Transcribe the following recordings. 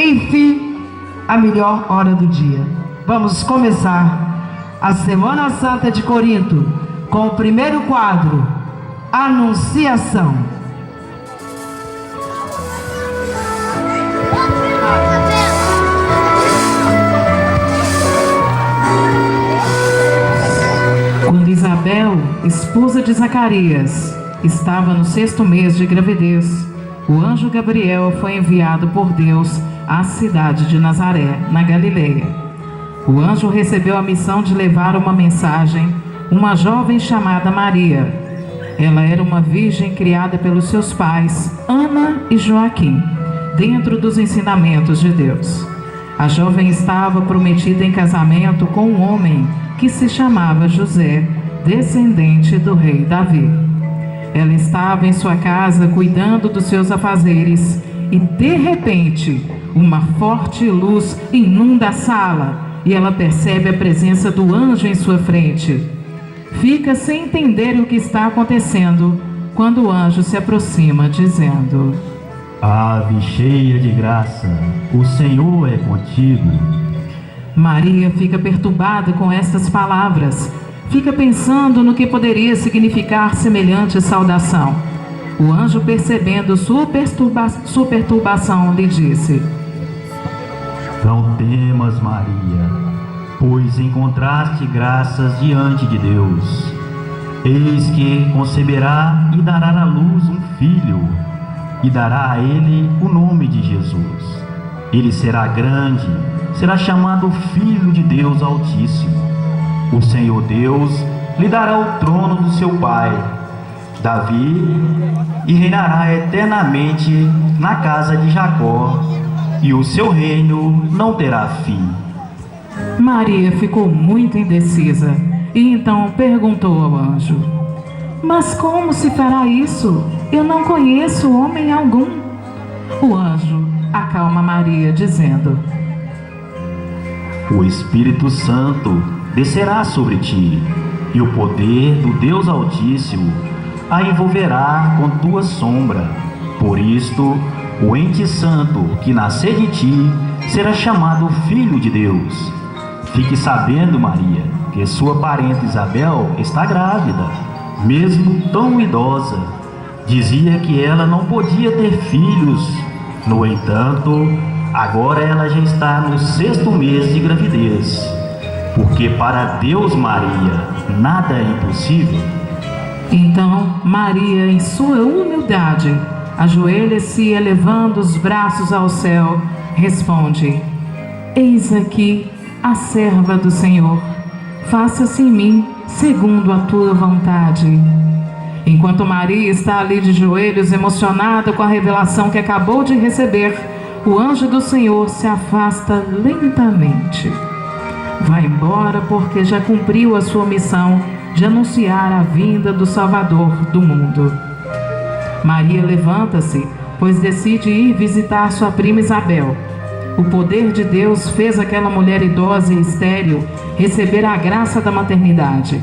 Enfim, a melhor hora do dia. Vamos começar a Semana Santa de Corinto com o primeiro quadro, Anunciação. Quando Isabel, esposa de Zacarias, estava no 6º mês de gravidez, o anjo Gabriel foi enviado por Deus à cidade de Nazaré, na Galileia. O anjo recebeu a missão de levar uma mensagem, uma jovem chamada Maria. Ela era uma virgem criada pelos seus pais, Ana e Joaquim, dentro dos ensinamentos de Deus. A jovem estava prometida em casamento com um homem que se chamava José, descendente do rei Davi. Ela estava em sua casa cuidando dos seus afazeres e, de repente, uma forte luz inunda a sala e ela percebe a presença do anjo em sua frente. Fica sem entender o que está acontecendo quando o anjo se aproxima, dizendo: Ave cheia de graça, o Senhor é contigo. Maria fica perturbada com estas palavras. Fica pensando no que poderia significar semelhante saudação. O anjo, percebendo sua perturbação, lhe disse: Não temas, Maria, pois encontraste graças diante de Deus. Eis que conceberá e dará à luz um filho, e dará a ele o nome de Jesus. Ele será grande, será chamado Filho de Deus Altíssimo. O Senhor Deus lhe dará o trono do seu pai, Davi, e reinará eternamente na casa de Jacó, e o seu reino não terá fim. Maria ficou muito indecisa e então perguntou ao anjo: Mas como se fará isso? Eu não conheço homem algum. O anjo acalma Maria, dizendo: O Espírito Santo descerá sobre ti, e o poder do Deus Altíssimo a envolverá com tua sombra. Por isto, o ente santo que nascer de ti será chamado Filho de Deus. Fique sabendo, Maria, que sua parente Isabel está grávida, mesmo tão idosa. Dizia que ela não podia ter filhos. No entanto, agora ela já está no 6º mês de gravidez. Porque para Deus, Maria, nada é impossível. Então Maria, em sua humildade, ajoelha-se, elevando os braços ao céu, responde: Eis aqui a serva do Senhor, faça-se em mim segundo a tua vontade. Enquanto Maria está ali de joelhos, emocionada com a revelação que acabou de receber, o anjo do Senhor se afasta lentamente. Vai embora porque já cumpriu a sua missão de anunciar a vinda do Salvador do mundo. Maria levanta-se, pois decide ir visitar sua prima Isabel. O poder de Deus fez aquela mulher idosa e estéril receber a graça da maternidade.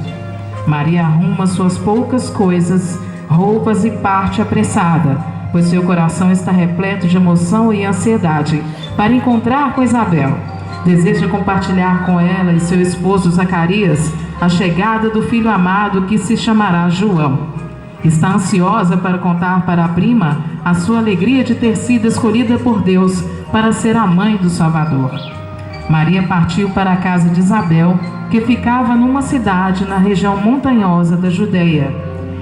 Maria arruma suas poucas coisas, roupas e parte apressada, pois seu coração está repleto de emoção e ansiedade para encontrar com Isabel. Deseja compartilhar com ela e seu esposo Zacarias a chegada do filho amado que se chamará João. Está ansiosa para contar para a prima a sua alegria de ter sido escolhida por Deus para ser a mãe do Salvador. Maria partiu para a casa de Isabel, que ficava numa cidade na região montanhosa da Judeia.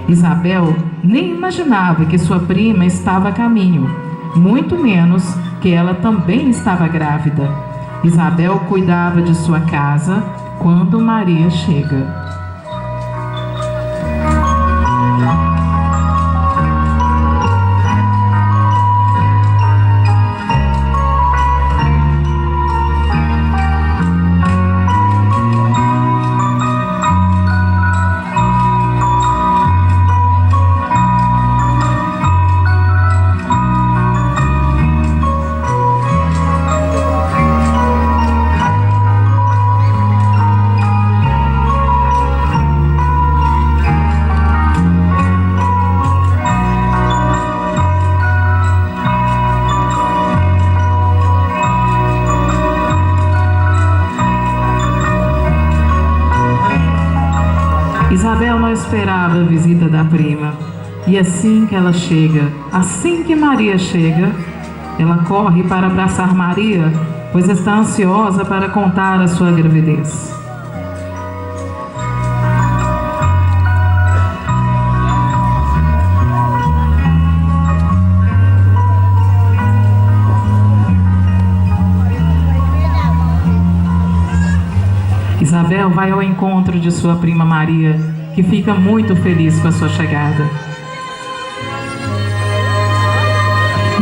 Isabel nem imaginava que sua prima estava a caminho, muito menos que ela também estava grávida. Isabel cuidava de sua casa quando Maria chega. Isabel não esperava a visita da prima. E assim que Maria chega, ela corre para abraçar Maria, pois está ansiosa para contar a sua gravidez. Isabel vai ao encontro de sua prima Maria, que fica muito feliz com a sua chegada.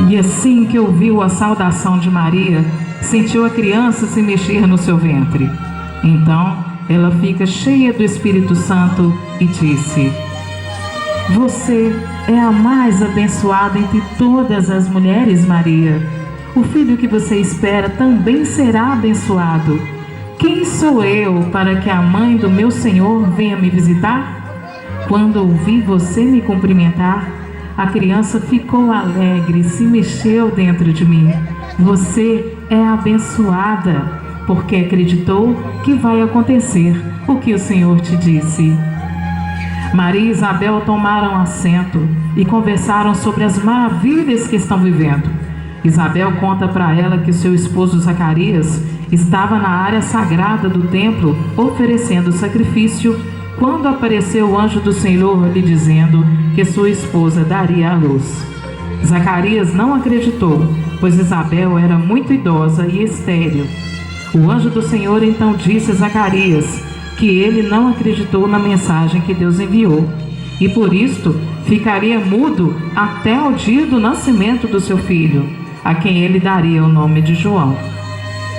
E assim que ouviu a saudação de Maria, sentiu a criança se mexer no seu ventre. Então, ela fica cheia do Espírito Santo e disse: Você é a mais abençoada entre todas as mulheres, Maria. O filho que você espera também será abençoado. Quem sou eu para que a mãe do meu Senhor venha me visitar? Quando ouvi você me cumprimentar, a criança ficou alegre e se mexeu dentro de mim. Você é abençoada, porque acreditou que vai acontecer o que o Senhor te disse. Maria e Isabel tomaram assento e conversaram sobre as maravilhas que estão vivendo. Isabel conta para ela que seu esposo Zacarias estava na área sagrada do templo oferecendo sacrifício quando apareceu o anjo do Senhor lhe dizendo que sua esposa daria à luz. Zacarias não acreditou, pois Isabel era muito idosa e estéril. O anjo do Senhor então disse a Zacarias que ele não acreditou na mensagem que Deus enviou e por isto ficaria mudo até o dia do nascimento do seu filho, a quem ele daria o nome de João.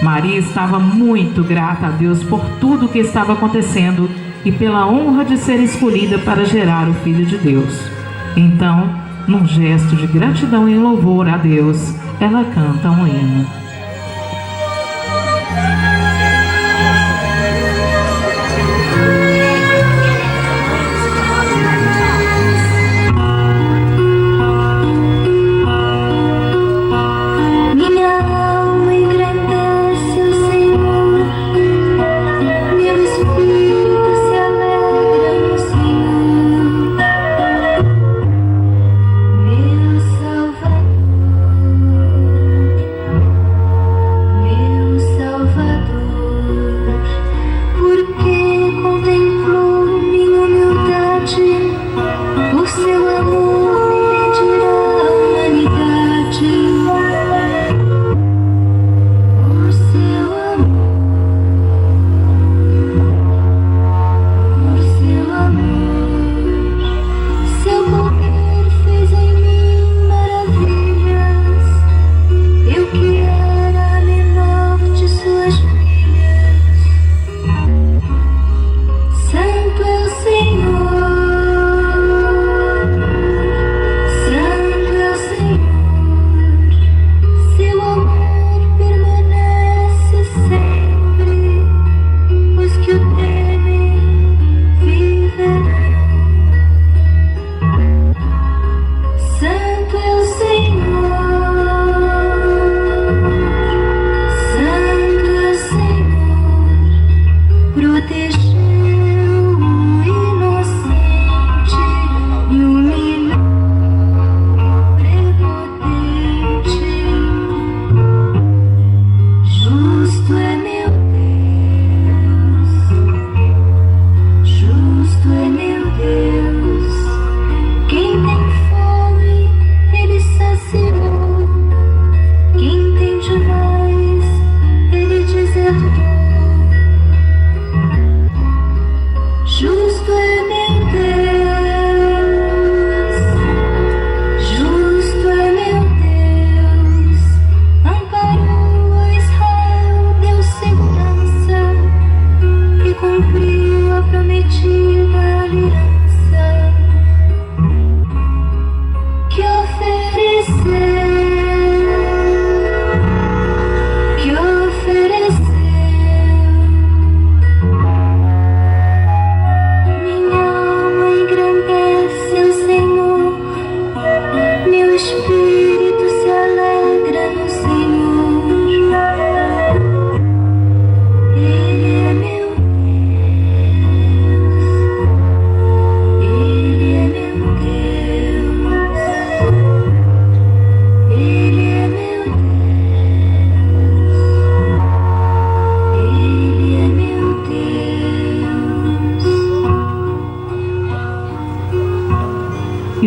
Maria estava muito grata a Deus por tudo o que estava acontecendo e pela honra de ser escolhida para gerar o Filho de Deus. Então, num gesto de gratidão e louvor a Deus, ela canta um hino.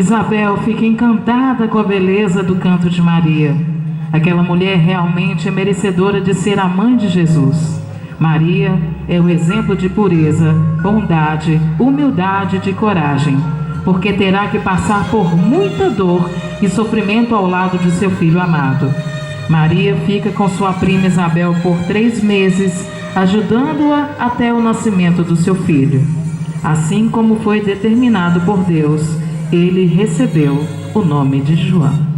Isabel fica encantada com a beleza do canto de Maria. Aquela mulher realmente é merecedora de ser a mãe de Jesus. Maria é o exemplo de pureza, bondade, humildade e de coragem, porque terá que passar por muita dor e sofrimento ao lado de seu filho amado. Maria fica com sua prima Isabel por 3 meses, ajudando-a até o nascimento do seu filho. Assim como foi determinado por Deus, ele recebeu o nome de João.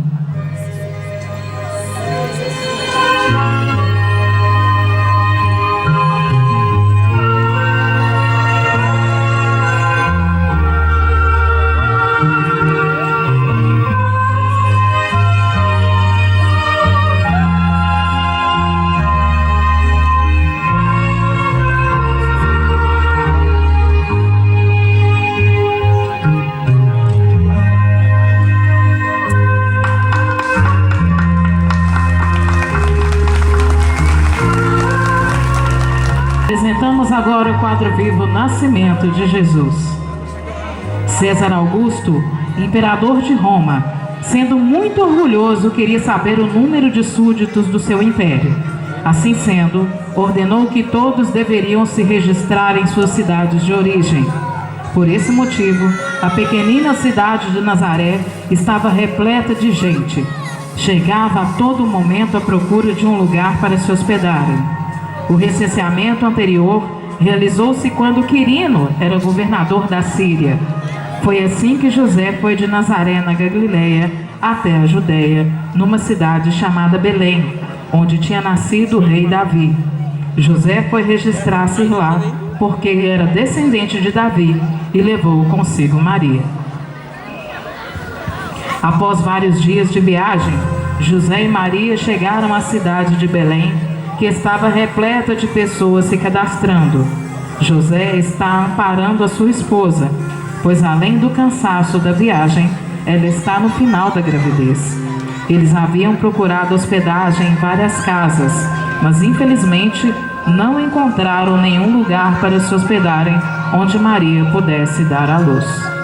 Apresentamos agora o quadro vivo Nascimento de Jesus. César Augusto, imperador de Roma, sendo muito orgulhoso, queria saber o número de súditos do seu império. Assim sendo, ordenou que todos deveriam se registrar em suas cidades de origem. Por esse motivo, a pequenina cidade de Nazaré estava repleta de gente. Chegava a todo momento à procura de um lugar para se hospedarem. O recenseamento anterior realizou-se quando Quirino era governador da Síria. Foi assim que José foi de Nazaré, na Galileia, até a Judéia, numa cidade chamada Belém, onde tinha nascido o rei Davi. José foi registrar-se lá, porque era descendente de Davi, e levou consigo Maria. Após vários dias de viagem, José e Maria chegaram à cidade de Belém, que estava repleta de pessoas se cadastrando. José está amparando a sua esposa, pois além do cansaço da viagem, ela está no final da gravidez. Eles haviam procurado hospedagem em várias casas, mas infelizmente não encontraram nenhum lugar para se hospedarem onde Maria pudesse dar à luz.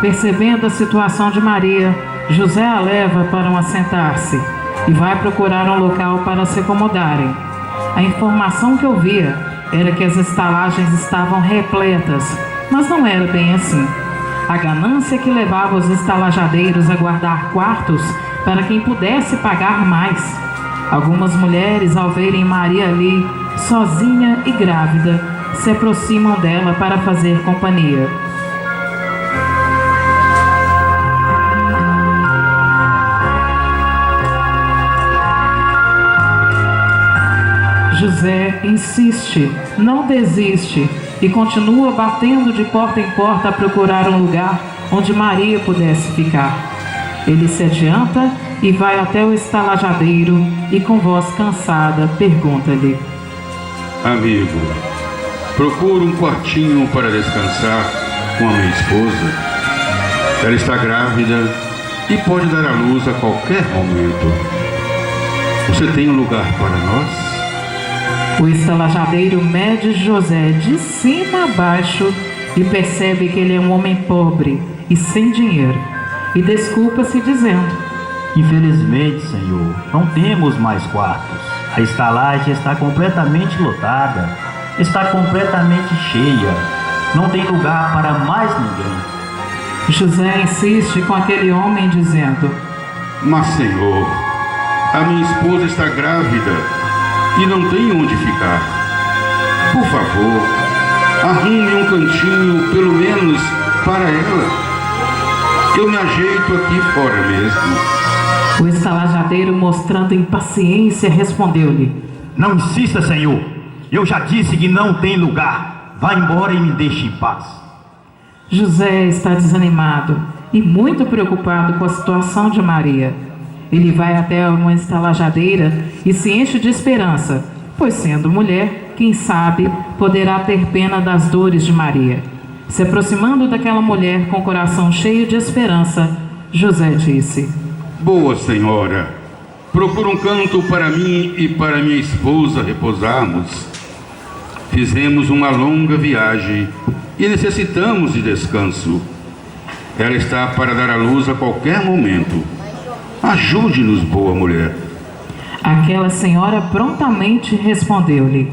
Percebendo a situação de Maria, José a leva para um assentar-se e vai procurar um local para se acomodarem. A informação que ouvia era que as estalagens estavam repletas, mas não era bem assim. A ganância que levava os estalajadeiros a guardar quartos para quem pudesse pagar mais. Algumas mulheres, ao verem Maria ali, sozinha e grávida, se aproximam dela para fazer companhia. José insiste, não desiste e continua batendo de porta em porta a procurar um lugar onde Maria pudesse ficar. Ele se adianta e vai até o estalajadeiro e, com voz cansada, pergunta-lhe: Amigo, procuro um quartinho para descansar com a minha esposa. Ela está grávida e pode dar à luz a qualquer momento. Você tem um lugar para nós? O estalajadeiro mede José de cima a baixo e percebe que ele é um homem pobre e sem dinheiro, e desculpa-se dizendo: Infelizmente, Senhor, não temos mais quartos. A estalagem está completamente lotada, está completamente cheia. Não tem lugar para mais ninguém. José insiste com aquele homem dizendo: Mas, Senhor, a minha esposa está grávida e não tem onde ficar. Por favor, arrume um cantinho, pelo menos, para ela. Eu me ajeito aqui fora mesmo. O estalajadeiro, mostrando impaciência, respondeu-lhe: Não insista, Senhor. Eu já disse que não tem lugar. Vá embora e me deixe em paz. José está desanimado e muito preocupado com a situação de Maria. Ele vai até uma estalajadeira e se enche de esperança, pois, sendo mulher, quem sabe poderá ter pena das dores de Maria. Se aproximando daquela mulher com o coração cheio de esperança, José disse: Boa senhora, procura um canto para mim e para minha esposa repousarmos. Fizemos uma longa viagem e necessitamos de descanso. Ela está para dar à luz a qualquer momento. Ajude-nos, boa mulher. Aquela senhora prontamente respondeu-lhe: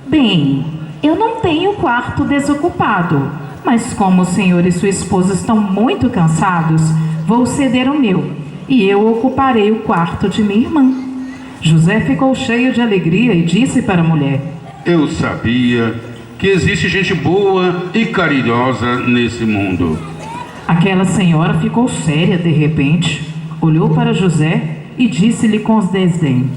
Bem, eu não tenho quarto desocupado, mas como o senhor e sua esposa estão muito cansados, vou ceder o meu, e eu ocuparei o quarto de minha irmã. José ficou cheio de alegria e disse para a mulher: Eu sabia que existe gente boa e carinhosa nesse mundo. Aquela senhora ficou séria de repente, olhou para José e disse-lhe com desdém: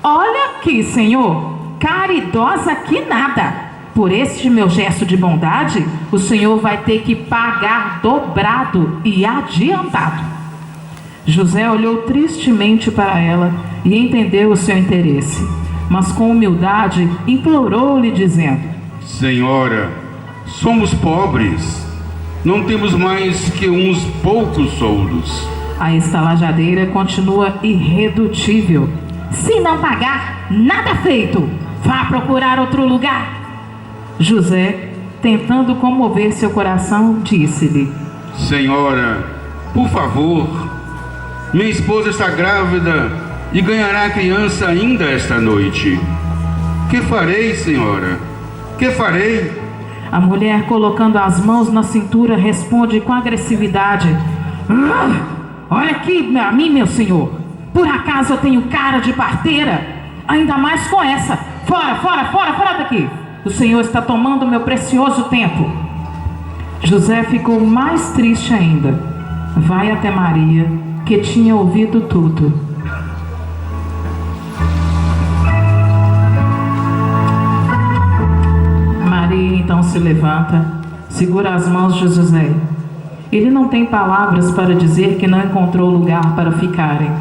Olha aqui, senhor, caridosa que nada. Por este meu gesto de bondade, o senhor vai ter que pagar dobrado e adiantado. José olhou tristemente para ela e entendeu o seu interesse, mas com humildade implorou-lhe dizendo: Senhora, somos pobres, não temos mais que uns poucos soldos. A estalajadeira continua irredutível: Se não pagar, nada feito, vá procurar outro lugar. José, tentando comover seu coração, disse-lhe: Senhora, por favor, minha esposa está grávida e ganhará a criança ainda esta noite. Que farei, senhora? Que farei? A mulher, colocando as mãos na cintura, responde com agressividade: Olha aqui a mim, meu senhor. Por acaso eu tenho cara de parteira? Ainda mais com essa. Fora, fora, fora, fora daqui. O senhor está tomando meu precioso tempo. José ficou mais triste ainda. Vai até Maria, que tinha ouvido tudo. Maria então se levanta, segura as mãos de José. Ele não tem palavras para dizer que não encontrou lugar para ficarem.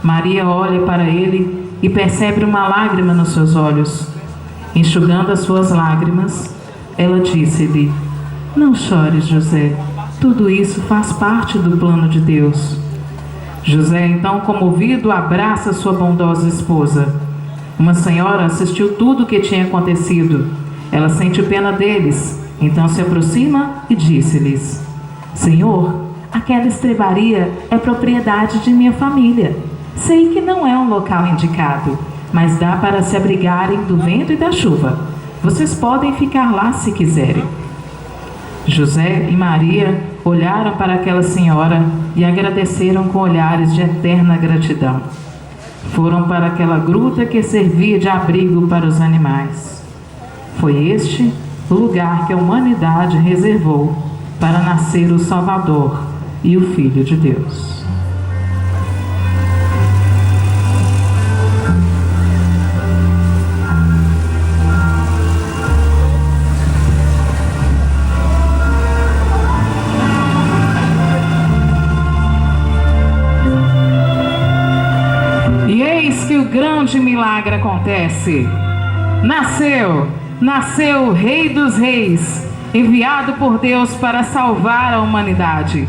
Maria olha para ele e percebe uma lágrima nos seus olhos. Enxugando as suas lágrimas, ela disse-lhe: Não chores, José. Tudo isso faz parte do plano de Deus. José, então comovido, abraça sua bondosa esposa. Uma senhora assistiu tudo o que tinha acontecido. Ela sente pena deles, então se aproxima e disse-lhes: Senhor, aquela estrebaria é propriedade de minha família. Sei que não é um local indicado, mas dá para se abrigarem do vento e da chuva. Vocês podem ficar lá se quiserem. José e Maria olharam para aquela senhora e agradeceram com olhares de eterna gratidão. Foram para aquela gruta que servia de abrigo para os animais. Foi este o lugar que a humanidade reservou para nascer o Salvador e o Filho de Deus. E eis que o grande milagre acontece. Nasceu o Rei dos Reis, enviado por Deus para salvar a humanidade.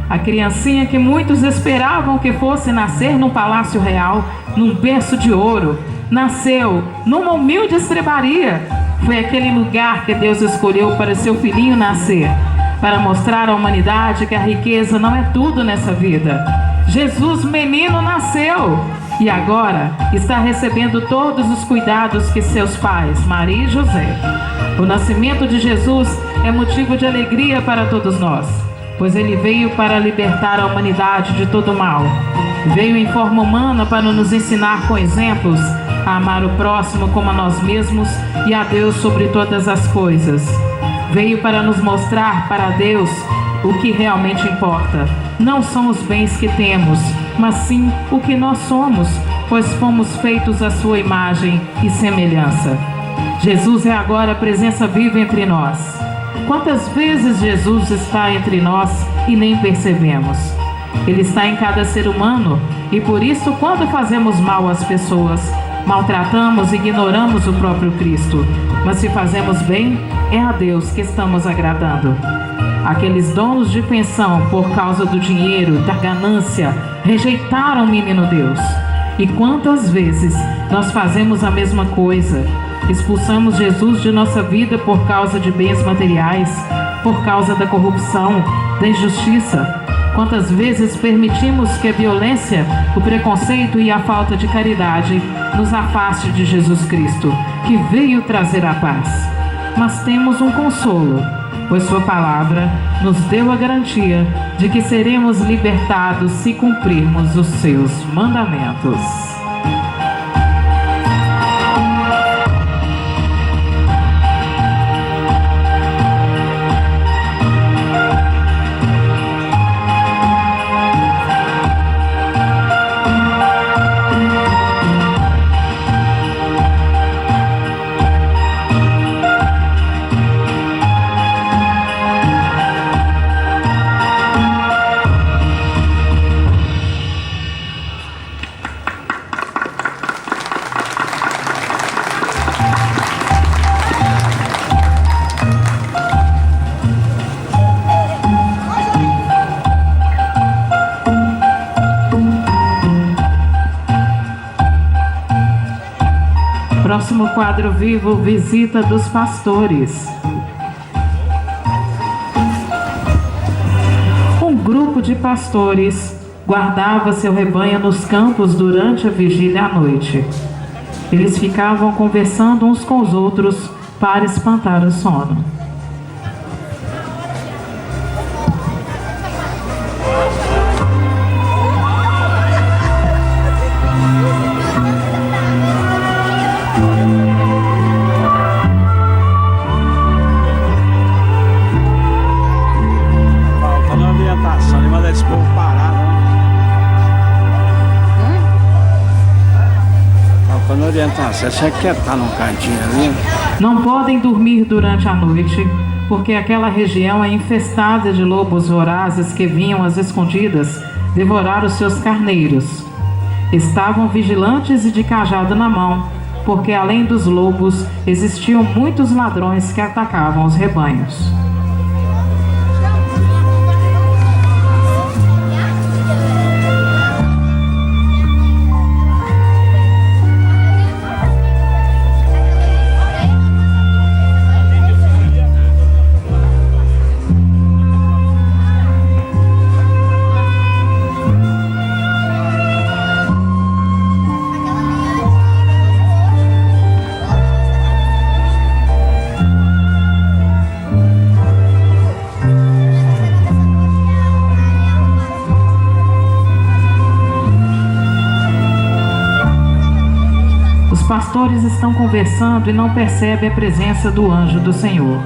A criancinha que muitos esperavam que fosse nascer num palácio real, num berço de ouro, nasceu numa humilde estrebaria. Foi aquele lugar que Deus escolheu para seu filhinho nascer, para mostrar à humanidade que a riqueza não é tudo nessa vida. Jesus, menino, nasceu e agora está recebendo todos os cuidados que seus pais, Maria e José. O nascimento de Jesus é motivo de alegria para todos nós, pois ele veio para libertar a humanidade de todo mal. Veio em forma humana para nos ensinar com exemplos a amar o próximo como a nós mesmos e a Deus sobre todas as coisas. Veio para nos mostrar para Deus o que realmente importa. Não são os bens que temos, mas sim o que nós somos, pois fomos feitos à sua imagem e semelhança. Jesus é agora a presença viva entre nós. Quantas vezes Jesus está entre nós e nem percebemos? Ele está em cada ser humano e por isso, quando fazemos mal às pessoas, maltratamos e ignoramos o próprio Cristo. Mas se fazemos bem, é a Deus que estamos agradando. Aqueles donos de pensão, por causa do dinheiro, da ganância, rejeitaram o menino Deus. E quantas vezes nós fazemos a mesma coisa? Expulsamos Jesus de nossa vida por causa de bens materiais, por causa da corrupção, da injustiça. Quantas vezes permitimos que a violência, o preconceito e a falta de caridade nos afaste de Jesus Cristo, que veio trazer a paz. Mas temos um consolo, pois sua palavra nos deu a garantia de que seremos libertados se cumprirmos os seus mandamentos. Próximo quadro vivo, visita dos pastores. Um grupo de pastores guardava seu rebanho nos campos durante a vigília à noite. Eles ficavam conversando uns com os outros para espantar o sono. Você quer estar num cantinho ali? Não podem dormir durante a noite, porque aquela região é infestada de lobos vorazes que vinham às escondidas devorar os seus carneiros. Estavam vigilantes e de cajado na mão, porque além dos lobos existiam muitos ladrões que atacavam os rebanhos. Os pastores estão conversando e não percebem a presença do anjo do Senhor.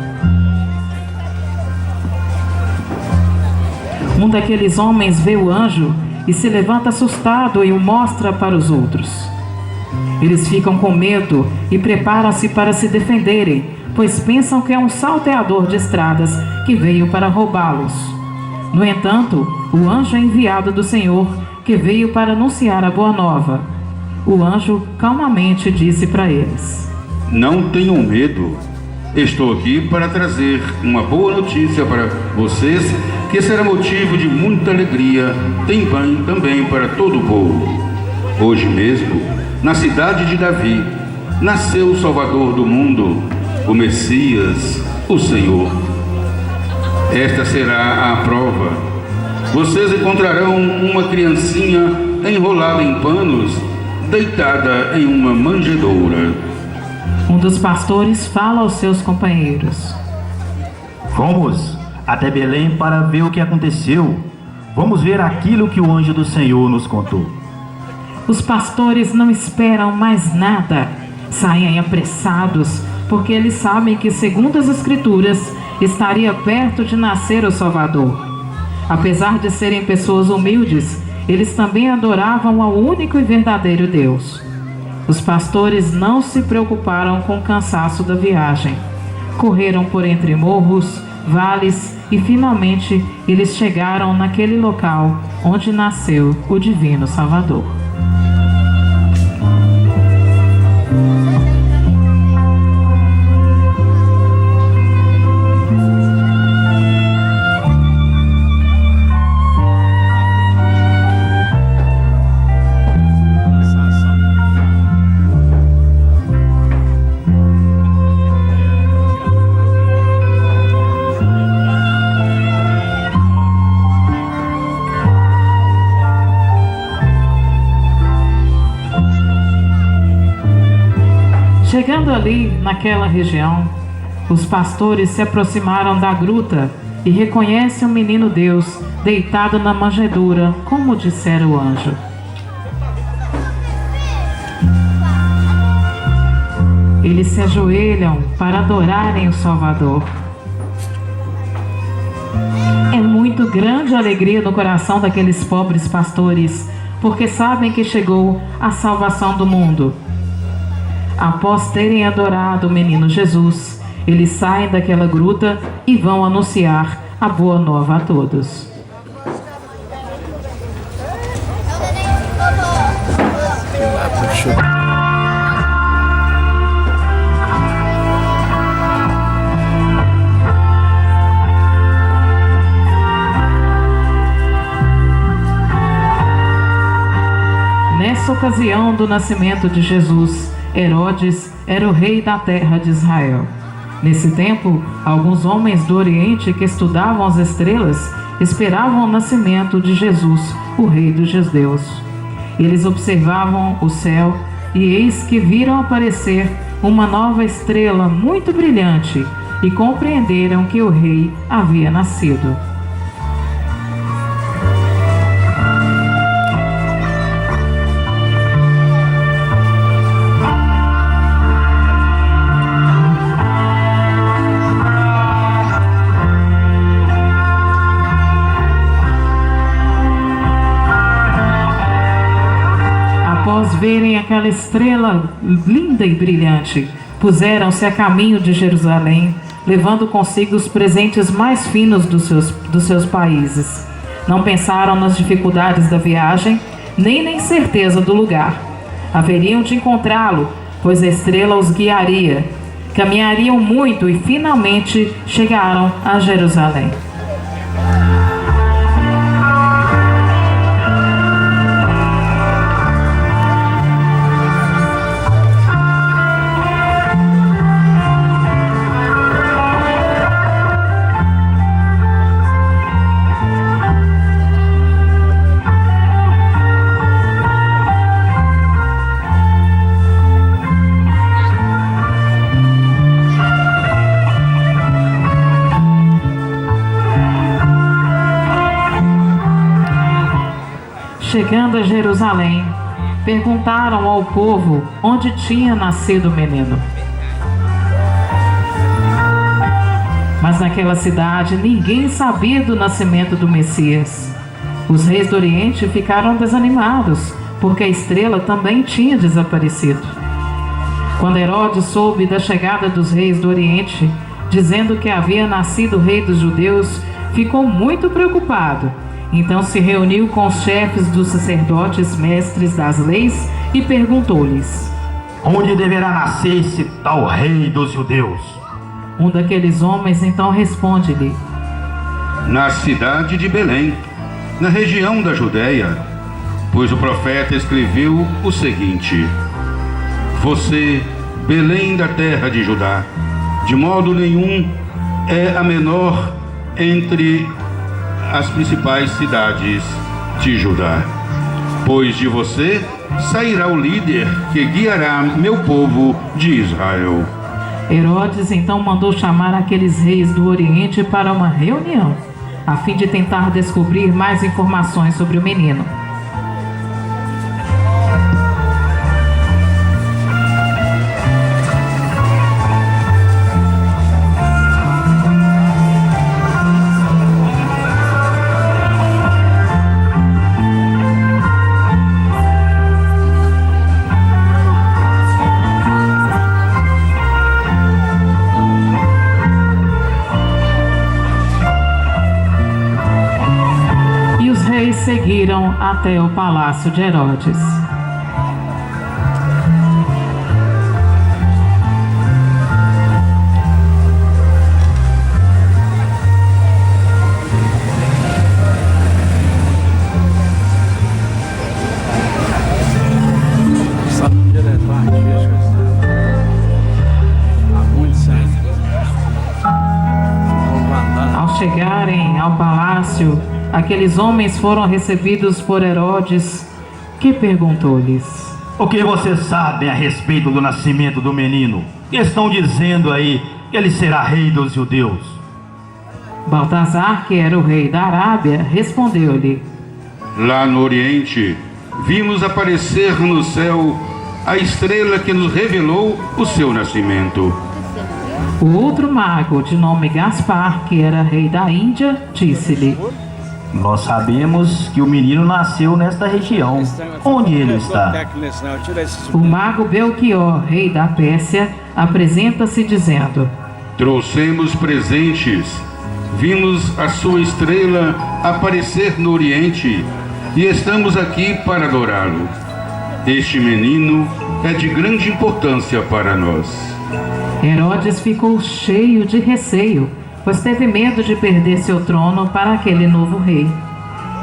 Um daqueles homens vê o anjo e se levanta assustado e o mostra para os outros. Eles ficam com medo e preparam-se para se defenderem, pois pensam que é um salteador de estradas que veio para roubá-los. No entanto, o anjo é enviado do Senhor, que veio para anunciar a boa nova. O anjo calmamente disse para eles: Não tenham medo. Estou aqui para trazer uma boa notícia para vocês, que será motivo de muita alegria também para todo o povo. Hoje mesmo, na cidade de Davi, nasceu o Salvador do mundo, o Messias, o Senhor. Esta será a prova. Vocês encontrarão uma criancinha enrolada em panos, deitada em uma manjedoura. Um dos pastores fala aos seus companheiros: Fomos até Belém para ver o que aconteceu. Vamos ver aquilo que o anjo do Senhor nos contou. Os pastores não esperam mais nada. Saem apressados, porque eles sabem que, segundo as Escrituras, estaria perto de nascer o Salvador. Apesar de serem pessoas humildes, eles também adoravam ao único e verdadeiro Deus. Os pastores não se preocuparam com o cansaço da viagem. Correram por entre morros, vales e finalmente eles chegaram naquele local onde nasceu o Divino Salvador. Chegando ali, naquela região, os pastores se aproximaram da gruta e reconhecem o menino Deus deitado na manjedoura, como dissera o anjo. Eles se ajoelham para adorarem o Salvador. É muito grande a alegria no coração daqueles pobres pastores, porque sabem que chegou a salvação do mundo. Após terem adorado o menino Jesus, eles saem daquela gruta e vão anunciar a boa nova a todos. Nessa ocasião do nascimento de Jesus, Herodes era o rei da terra de Israel. Nesse tempo, alguns homens do Oriente que estudavam as estrelas esperavam o nascimento de Jesus, o rei dos judeus. Eles observavam o céu e eis que viram aparecer uma nova estrela muito brilhante e compreenderam que o rei havia nascido. Após verem aquela estrela linda e brilhante, puseram-se a caminho de Jerusalém, levando consigo os presentes mais finos dos seus países. Não pensaram nas dificuldades da viagem, nem na incerteza do lugar. Haveriam de encontrá-lo, pois a estrela os guiaria. Caminhariam muito e finalmente chegaram a Jerusalém. Chegando a Jerusalém, perguntaram ao povo onde tinha nascido o menino. Mas naquela cidade ninguém sabia do nascimento do Messias. Os reis do Oriente ficaram desanimados, porque a estrela também tinha desaparecido. Quando Herodes soube da chegada dos reis do Oriente, dizendo que havia nascido o rei dos judeus, ficou muito preocupado. Então se reuniu com os chefes dos sacerdotes, mestres das leis, e perguntou-lhes: Onde deverá nascer esse tal rei dos judeus? Um daqueles homens então responde-lhe: Na cidade de Belém, na região da Judéia, pois o profeta escreveu o seguinte: Você, Belém da terra de Judá, de modo nenhum é a menor entre as principais cidades de Judá, pois de você sairá o líder que guiará meu povo de Israel. Herodes então mandou chamar aqueles reis do Oriente para uma reunião, a fim de tentar descobrir mais informações sobre o menino. Seguiram até o palácio de Herodes. Ao chegarem ao palácio, aqueles homens foram recebidos por Herodes, que perguntou-lhes: O que vocês sabem a respeito do nascimento do menino? Estão dizendo aí que ele será rei dos judeus. Baltazar, que era o rei da Arábia, respondeu-lhe: Lá no Oriente, vimos aparecer no céu a estrela que nos revelou o seu nascimento. O outro mago, de nome Gaspar, que era rei da Índia, disse-lhe: Nós sabemos que o menino nasceu nesta região. Onde ele está? O mago Belchior, rei da Pérsia, apresenta-se dizendo: Trouxemos presentes, vimos a sua estrela aparecer no Oriente e estamos aqui para adorá-lo. Este menino é de grande importância para nós. Herodes ficou cheio de receio, pois teve medo de perder seu trono para aquele novo rei.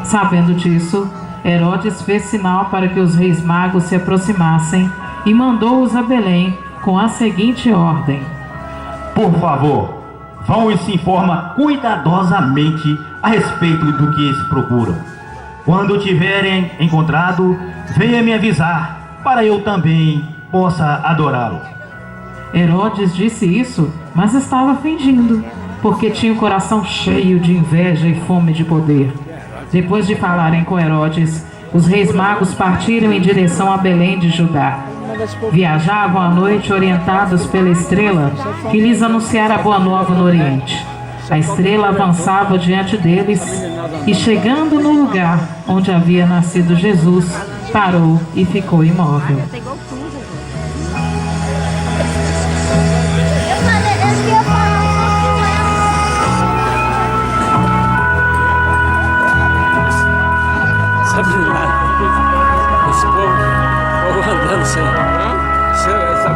Sabendo disso, Herodes fez sinal para que os reis magos se aproximassem e mandou-os a Belém com a seguinte ordem: Por favor, vão e se informa cuidadosamente a respeito do que eles procuram. Quando o tiverem encontrado, venha me avisar, para eu também possa adorá-lo. Herodes disse isso, mas estava fingindo, porque tinha o coração cheio de inveja e fome de poder. Depois de falarem com Herodes, os reis magos partiram em direção a Belém de Judá. Viajavam à noite orientados pela estrela que lhes anunciara a boa nova no Oriente. A estrela avançava diante deles e, chegando no lugar onde havia nascido Jesus, parou e ficou imóvel. Esse povo andando sem.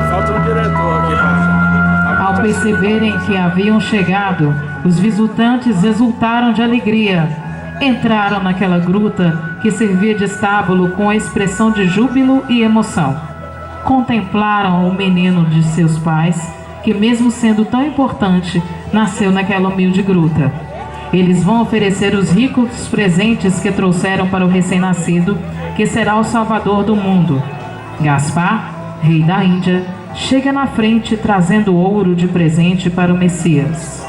Falta um diretor aqui. Ao perceberem que haviam chegado, os visitantes exultaram de alegria. Entraram naquela gruta que servia de estábulo com a expressão de júbilo e emoção. Contemplaram o menino de seus pais, que mesmo sendo tão importante, nasceu naquela humilde gruta. Eles vão oferecer os ricos presentes que trouxeram para o recém-nascido, que será o Salvador do mundo. Gaspar, rei da Índia, chega na frente trazendo ouro de presente para o Messias.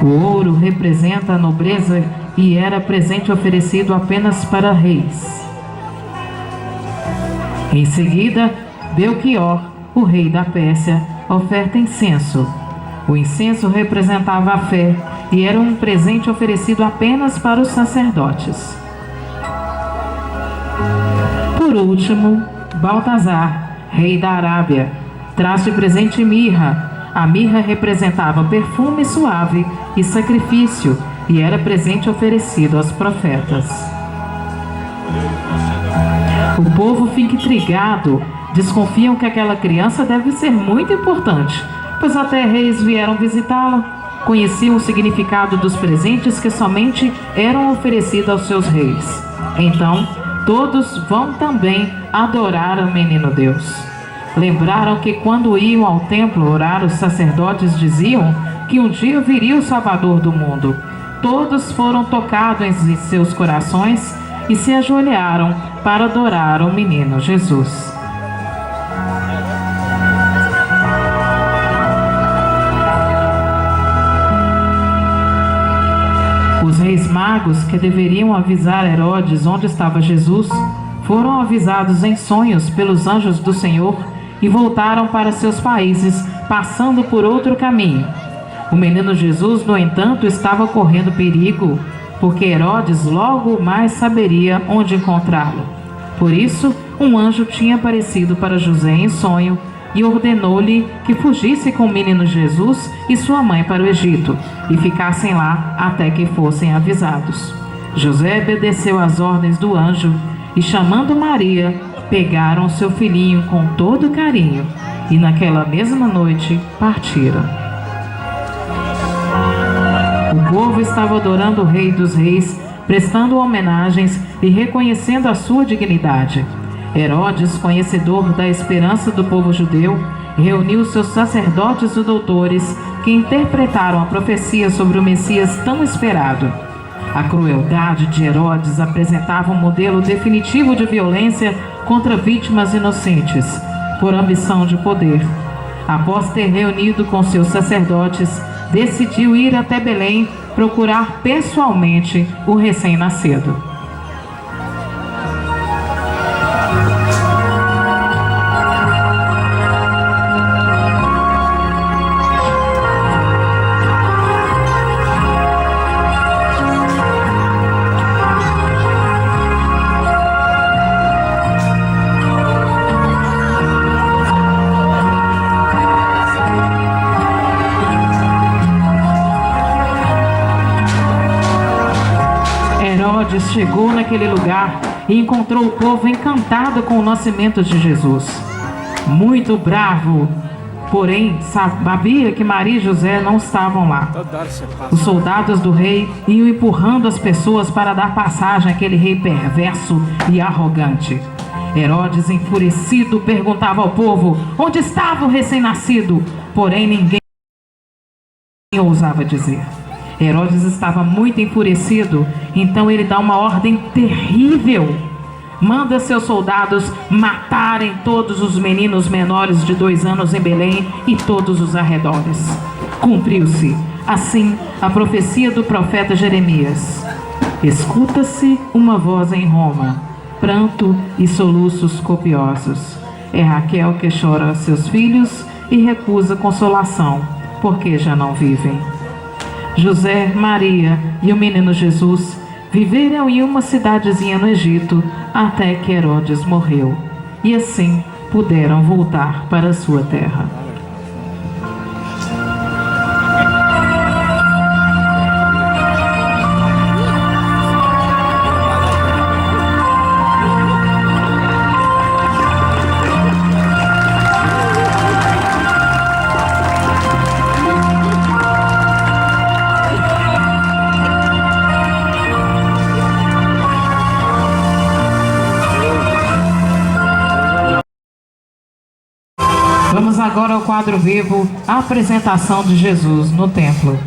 O ouro representa a nobreza e era presente oferecido apenas para reis. Em seguida, Belchior, o rei da Pérsia, oferta incenso. O incenso representava a fé e era um presente oferecido apenas para os sacerdotes. Por último, Baltazar, rei da Arábia, traz de presente mirra. A mirra representava perfume suave e sacrifício e era presente oferecido aos profetas. O povo fica intrigado, desconfiam que aquela criança deve ser muito importante, pois até reis vieram visitá-la, conheciam o significado dos presentes que somente eram oferecidos aos seus reis. Então, todos vão também adorar o menino Deus. Lembraram que quando iam ao templo orar, os sacerdotes diziam que um dia viria o Salvador do mundo. Todos foram tocados em seus corações e se ajoelharam para adorar o menino Jesus. Os reis magos, que deveriam avisar Herodes onde estava Jesus, foram avisados em sonhos pelos anjos do Senhor e voltaram para seus países, passando por outro caminho. O menino Jesus, no entanto, estava correndo perigo, porque Herodes logo mais saberia onde encontrá-lo. Por isso, um anjo tinha aparecido para José em sonho e ordenou-lhe que fugisse com o menino Jesus e sua mãe para o Egito e ficassem lá até que fossem avisados. José obedeceu às ordens do anjo e, chamando Maria, pegaram seu filhinho com todo carinho e naquela mesma noite partiram. O povo estava adorando o Rei dos Reis, prestando homenagens e reconhecendo a sua dignidade. Herodes, conhecedor da esperança do povo judeu, reuniu seus sacerdotes e doutores que interpretaram a profecia sobre o Messias tão esperado. A crueldade de Herodes apresentava um modelo definitivo de violência contra vítimas inocentes, por ambição de poder. Após ter reunido com seus sacerdotes, decidiu ir até Belém procurar pessoalmente o recém-nascido. Herodes chegou naquele lugar e encontrou o povo encantado com o nascimento de Jesus. Muito bravo, porém sabia que Maria e José não estavam lá. Os soldados do rei iam empurrando as pessoas para dar passagem àquele rei perverso e arrogante. Herodes, enfurecido, perguntava ao povo onde estava o recém-nascido, porém ninguém ousava dizer. Herodes estava muito enfurecido, então ele dá uma ordem terrível. Manda seus soldados matarem todos os meninos menores de 2 anos em Belém e todos os arredores. Cumpriu-se, assim, a profecia do profeta Jeremias. Escuta-se uma voz em Roma, pranto e soluços copiosos. É Raquel que chora seus filhos e recusa consolação, porque já não vivem. José, Maria e o menino Jesus viveram em uma cidadezinha no Egito até que Herodes morreu, e assim puderam voltar para sua terra. Vamos agora ao quadro vivo, a apresentação de Jesus no templo.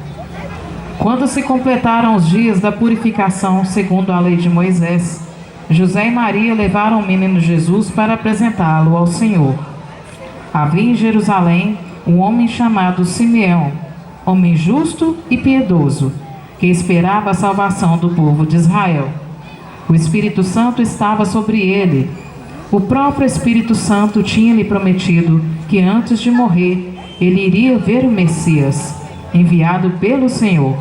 Quando se completaram os dias da purificação segundo a lei de Moisés, José e Maria levaram o menino Jesus para apresentá-lo ao Senhor. Havia em Jerusalém um homem chamado Simeão, homem justo e piedoso, que esperava a salvação do povo de Israel. O Espírito Santo estava sobre ele. O próprio Espírito Santo tinha lhe prometido que antes de morrer, ele iria ver o Messias, enviado pelo Senhor.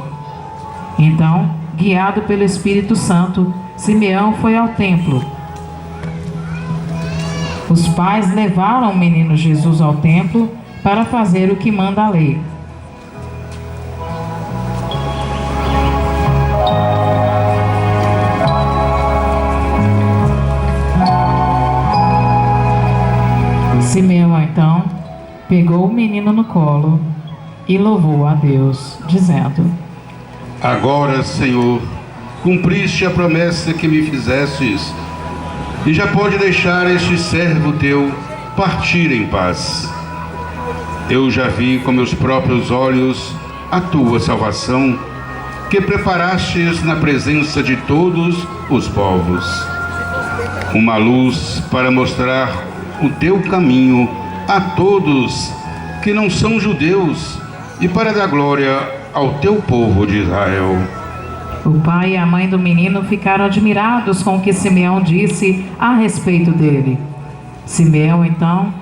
Então, guiado pelo Espírito Santo, Simeão foi ao templo. Os pais levaram o menino Jesus ao templo para fazer o que manda a lei. Simeão, então, pegou o menino no colo e louvou a Deus, dizendo: Agora, Senhor, cumpriste a promessa que me fizestes, e já pode deixar este servo teu partir em paz. Eu já vi com meus próprios olhos a tua salvação, que preparastes na presença de todos os povos. Uma luz para mostrar o teu caminho a todos que não são judeus e para dar glória ao teu povo de Israel. O pai e a mãe do menino ficaram admirados com o que Simeão disse a respeito dele. Simeão, então,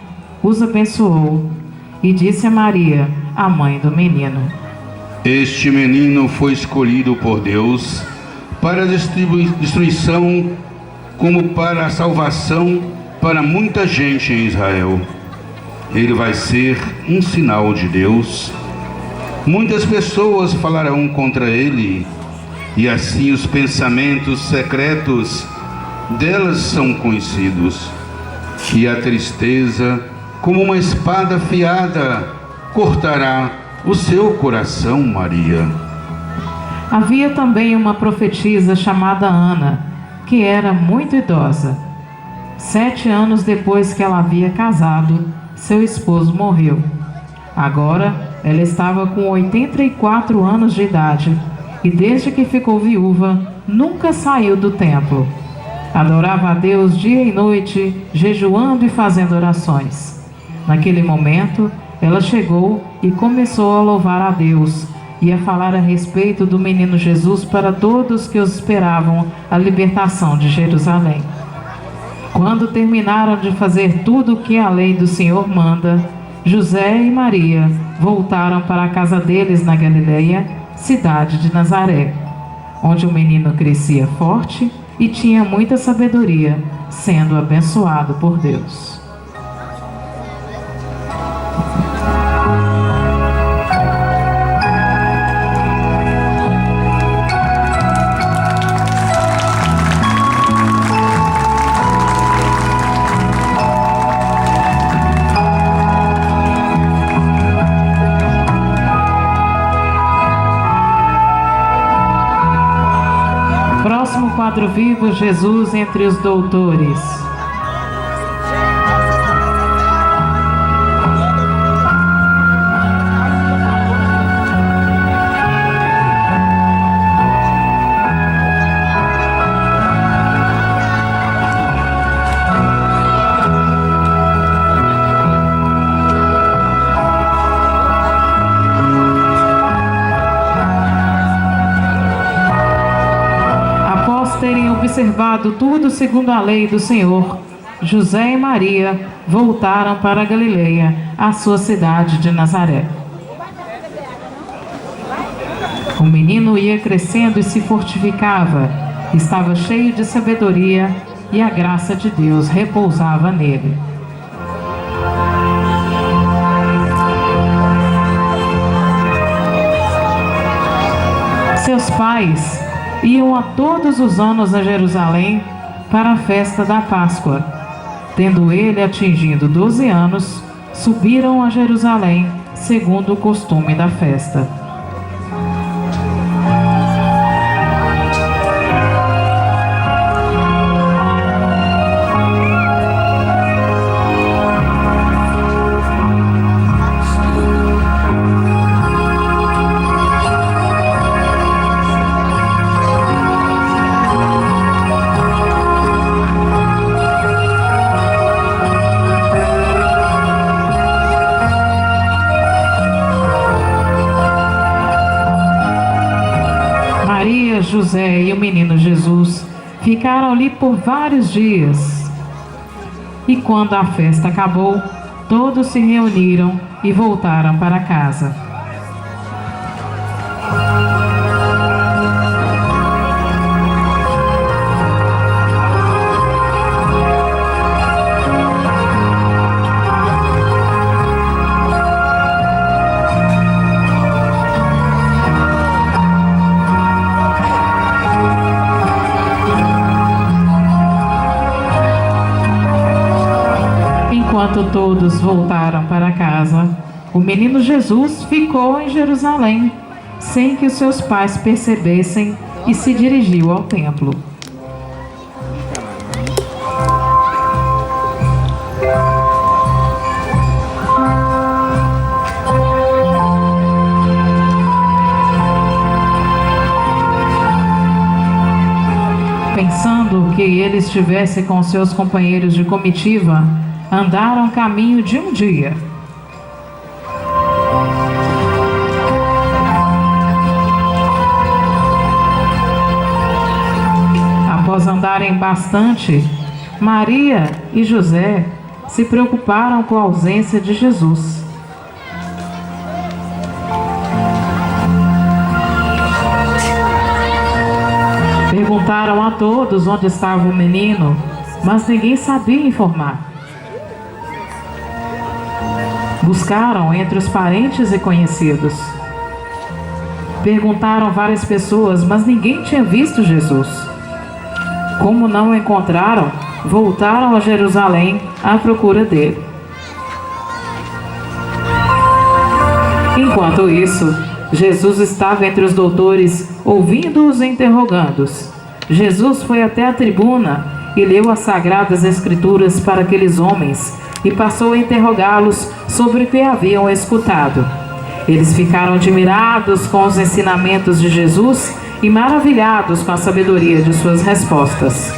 os abençoou e disse a Maria, a mãe do menino: Este menino foi escolhido por Deus para a destruição como para a salvação para muita gente em Israel. Ele vai ser um sinal de Deus. Muitas pessoas falarão contra ele, e assim os pensamentos secretos delas são conhecidos. E a tristeza, como uma espada afiada, cortará o seu coração, Maria. Havia também uma profetisa chamada Ana, que era muito idosa. 7 anos depois que ela havia casado, seu esposo morreu. Agora, ela estava com 84 anos de idade e desde que ficou viúva, nunca saiu do templo. Adorava a Deus dia e noite, jejuando e fazendo orações. Naquele momento, ela chegou e começou a louvar a Deus e a falar a respeito do menino Jesus para todos que os esperavam a libertação de Jerusalém. Quando terminaram de fazer tudo o que a lei do Senhor manda, José e Maria voltaram para a casa deles na Galileia, cidade de Nazaré, onde o menino crescia forte e tinha muita sabedoria, sendo abençoado por Deus. Próximo quadro vivo, Jesus entre os doutores. Terem observado tudo segundo a lei do Senhor, José e Maria voltaram para a Galileia, a sua cidade de Nazaré. O menino ia crescendo e se fortificava, estava cheio de sabedoria e a graça de Deus repousava nele. Seus pais iam a todos os anos a Jerusalém para a festa da Páscoa. Tendo ele atingido 12 anos, subiram a Jerusalém, segundo o costume da festa. José e o menino Jesus ficaram ali por vários dias. E quando a festa acabou, todos se reuniram e voltaram para casa. Enquanto todos voltaram para casa, o menino Jesus ficou em Jerusalém, sem que os seus pais percebessem, e se dirigiu ao templo. pensando que ele estivesse com seus companheiros de comitiva, andaram caminho de um dia. Após andarem bastante, Maria e José se preocuparam com a ausência de Jesus. Perguntaram a todos onde estava o menino, mas ninguém sabia informar. Buscaram entre os parentes e conhecidos. Perguntaram várias pessoas, mas ninguém tinha visto Jesus. Como não o encontraram, voltaram a Jerusalém à procura dele. Enquanto isso, Jesus estava entre os doutores, ouvindo-os e interrogando-os. Jesus foi até a tribuna e leu as sagradas escrituras para aqueles homens e passou a interrogá-los sobre o que haviam escutado. Eles ficaram admirados com os ensinamentos de Jesus e maravilhados com a sabedoria de suas respostas.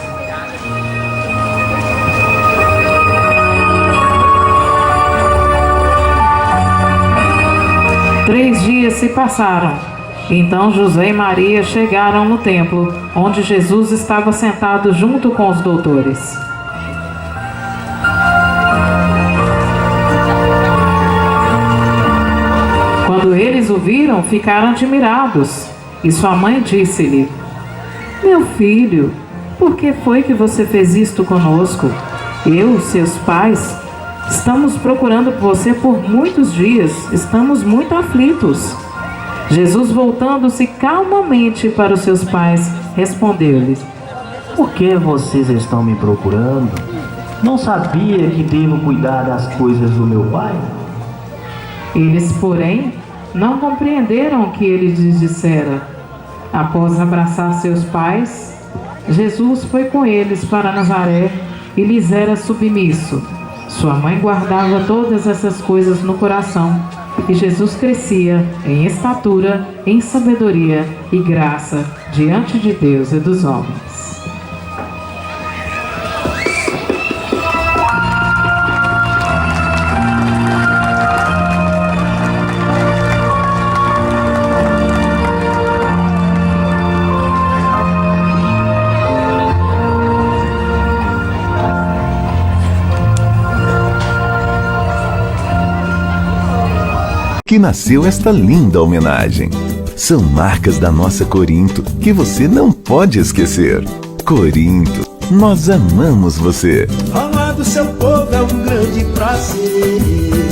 Três dias se passaram. Então José e Maria chegaram no templo, onde Jesus estava sentado junto com os doutores. Quando eles o viram, ficaram admirados. E sua mãe disse-lhe: Meu filho, por que foi que você fez isto conosco? Eu, seus pais, estamos procurando por você por muitos dias, estamos muito aflitos. Jesus, voltando-se calmamente para os seus pais, respondeu-lhes: Por que vocês estão me procurando? Não sabia que devo cuidar das coisas do meu pai? Eles, porém, não compreenderam o que ele lhes dissera. Após abraçar seus pais, Jesus foi com eles para Nazaré e lhes era submisso. Sua mãe guardava todas essas coisas no coração, e Jesus crescia em estatura, em sabedoria e graça diante de Deus e dos homens. Que nasceu esta linda homenagem. São marcas da nossa Corinto que você não pode esquecer. Corinto, nós amamos você. Falar do seu povo é um grande prazer.